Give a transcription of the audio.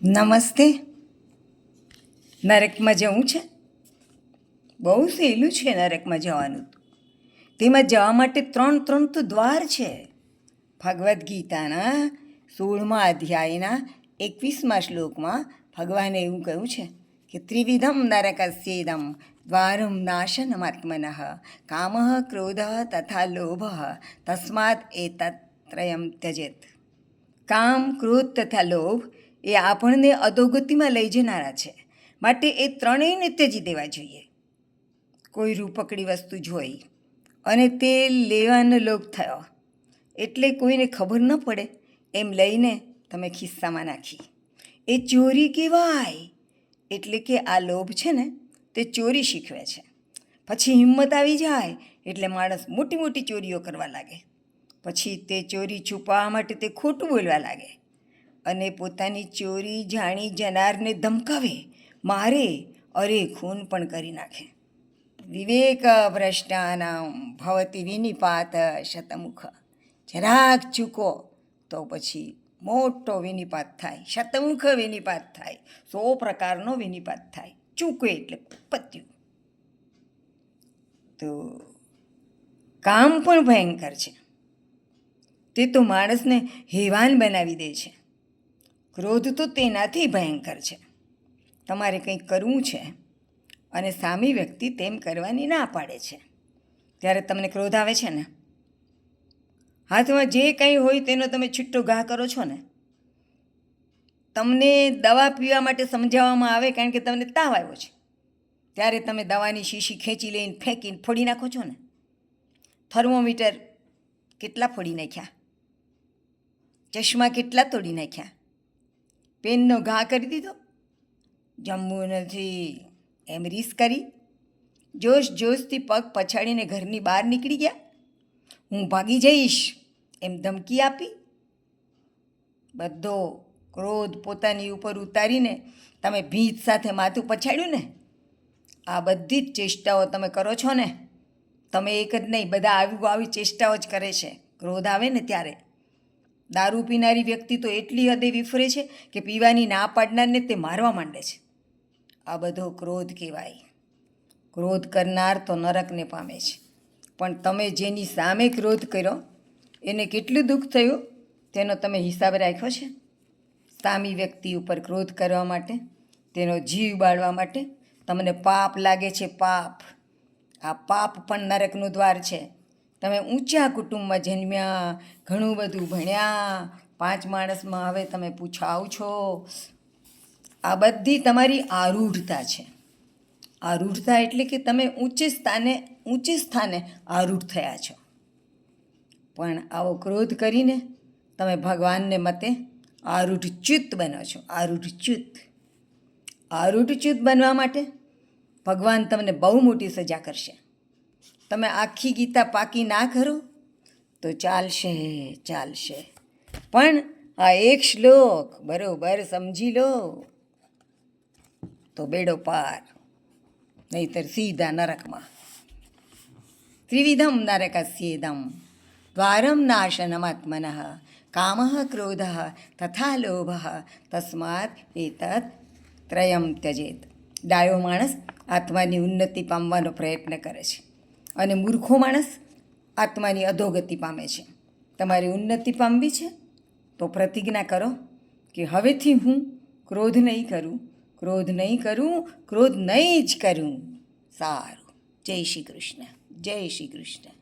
નમસ્તે. નરકમાં જવું છે? બહુ સહેલું છે નરકમાં જવાનું. તેમાં જવા માટે ત્રણ તો દ્વાર છે. ભગવદ્ ગીતાના 16મા અધ્યાયના 21મા શ્લોકમાં ભગવાને એવું કહ્યું છે કે ત્રિવિધમ નરકસ્યેદમ દ્વારમ નાશનમાત્મનઃ કામ ક્રોધ તથા લોભ તસ્માત એતત્રયમ ત્યજેત. કામ, ક્રોધ તથા લોભ એ આપણને અધોગતિમાં લઈ જનારા છે, માટે એ ત્રણેયને ત્યજી દેવા જોઈએ. કોઈ રૂપકડી વસ્તુ જોઈ અને તે લેવાનો લોભ થયો એટલે કોઈને ખબર ન પડે એમ લઈને તમે ખિસ્સામાં નાખી, એ ચોરી કહેવાય. એટલે કે આ લોભ છે ને તે ચોરી શીખવે છે. પછી હિંમત આવી જાય એટલે માણસ મોટી મોટી ચોરીઓ કરવા લાગે. પછી તે ચોરી છુપાવવા માટે તે ખોટું બોલવા લાગે અને પોતાની ચોરી જાણી જનારને ધમકાવે, મારે, અરે ખૂન પણ કરી નાખે. વિવેક ભ્રષ્ટાનામ ભવતી વિનિપાત શતમુખ. જરાક ચૂકો તો પછી મોટો વિનિપાત થાય, શતમુખ વિનિપાત થાય, 100 પ્રકારનો વિનિપાત થાય. ચૂકો એટલે પત્યું. તો કામ પણ ભયંકર છે. તે તો માણસને હેવાન બનાવી દે છે. ક્રોધ તો તેનાથી ભયંકર છે. તમારે કંઈક કરવું છે અને સામી વ્યક્તિ તેમ કરવાની ના પાડે છે, ત્યારે તમને ક્રોધ આવે છે ને. હાથમાં જે કંઈ હોય તેનો તમે છૂટો ઘા કરો છો ને. તમને દવા પીવા માટે સમજાવવામાં આવે કારણ કે તમને તાવ આવ્યો છે, ત્યારે તમે દવાની શીશી ખેંચી લઈને ફેંકીને ફોડી નાખો છો ને. થર્મોમીટર કેટલા ફોડી નાખ્યા, ચશ્મા કેટલા તોડી નાખ્યા, પેનનો ઘા કરી દીધો. જમવું નથી એમ રીસ કરી, જોશથી પગ પછાડીને ઘરની બહાર નીકળી ગયા. હું ભાગી જઈશ એમ ધમકી આપી. બધો ક્રોધ પોતાની ઉપર ઉતારીને તમે ભીત સાથે માથું પછાડ્યું ને. આ બધી જ ચેષ્ટાઓ તમે કરો છો ને. તમે એક જ નહીં, બધા આવી ચેષ્ટાઓ જ કરે છે. ક્રોધ આવે ને ત્યારે દારૂ પીનારી વ્યક્તિ તો એટલી હદે વિફરે છે કે પીવાની ના પાડનારને તે મારવા માંડે છે. આ બધો ક્રોધ કહેવાય. ક્રોધ કરનાર તો નરકને પામે છે. પણ તમે જેની સામે ક્રોધ કર્યો એને કેટલું દુઃખ થયું તેનો તમે હિસાબ રાખ્યો છે? સામી વ્યક્તિ ઉપર ક્રોધ કરવા માટે, તેનો જીવ બાળવા માટે તમને પાપ લાગે છે. પાપ, આ પાપ પણ નરકનું દ્વાર છે. તમે ઊંચા કુટુંબમાં જન્મ્યા, ઘણું બધું ભણ્યા, 5 માણસમાં હવે તમે પૂછાવ છો. આ બધી તમારી આરૂઢતા છે. આરૂઢતા એટલે કે તમે ઊંચે સ્થાને આરૂઢ થયા છો. પણ આવો ક્રોધ કરીને તમે ભગવાનને મતે આરૂઢચ્યુત બનો છો. આરૂઢચ્યુત બનવા માટે ભગવાન તમને બહુ મોટી સજા કરશે. તમે આખી ગીતા પાકી ના કરો તો ચાલશે, પણ આ એક શ્લોક બરોબર સમજી લો તો બેડો પાર, નહીતર સીધા નરકમાં. ત્રિવિધમ નરકસ્યેદમ દ્વારમ નાશનમાત્મનઃ કામ ક્રોધ તથા લોભ તસ્માત એતત ત્રયમ ત્યજેત. ડાયો માણસ આત્માની ઉન્નતિ પામવાનો પ્રયત્ન કરે છે અને મૂર્ખો માણસ આત્માની અધોગતિ પામે છે. તમારી ઉન્નતિ પામવી છે તો પ્રતિજ્ઞા કરો કે હવેથી હું ક્રોધ નહીં કરું. સારું. જય શ્રી કૃષ્ણ.